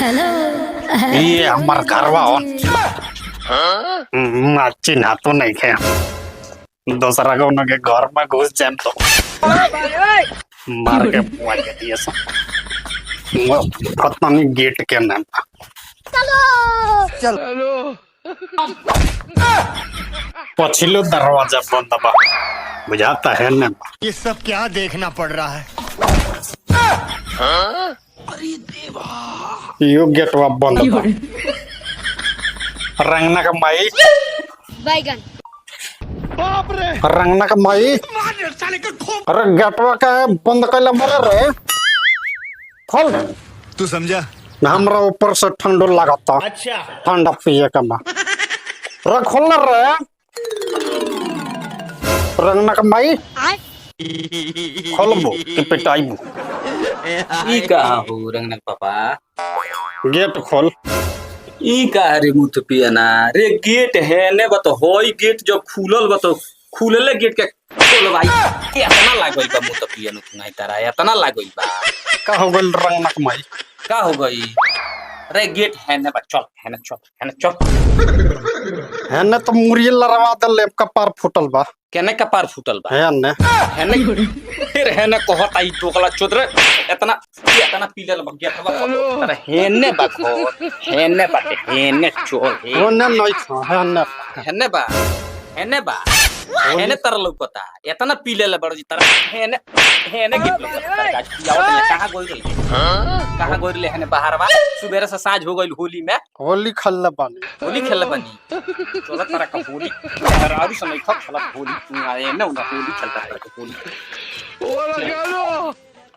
ये हमार घरवा हो चिन्हा तो नहीं खे दूसरा को उनके घर में घुस जाए तो मार के बुआ के दिए सब पता नहीं गेट के नाम चलो पछिलो दरवाजा बंद बा बुझाता है ना ये सब क्या देखना पड़ रहा है। अरे देवा यो गेटवा बंद बा रंगना का माई बैगन बाप रे रंगना का माई अरे गेटवा का बंद कैला मरे रे खोल तू समझा हमरा ऊपर से ठंडो लागता अच्छा ठंडा पिए का मा रे खोल ना रे रंगना का माई खोलबो कि पिटाइबो ई का हो रंगना पापा गेट खोल ई का रे मुत पियना रे गेट है ने बत होई गेट जो खुलल बत खुलले गेट के खोलवाई इतना लागल बा मुत पियन नहीं तारा इतना लागल बा का हो गइल रंगना का माई का हो गई रे गेट है ने बा चल है ने चल है ना तो मुरियल लरवा दे लेप का पार फुटल बा केने का पार फुटल बा है ना फिर है ने कहत आई टोकला चोदरे इतना पीलल बा गेट बा अरे हेने बा खो हेने बा हेने चोर ओने नहीं खा हेने बा हेने तर लौकता इतना पीले बड़ जी तर हेने गेट लौकता कहां गोइल हेने बाहर बा सुबेरे से साँझ हो गइल होली में होली खल्ला बानी होली खेल बनी चोला तरह का होली रारू समय खप खेला होली आए ना होली खेलता है होली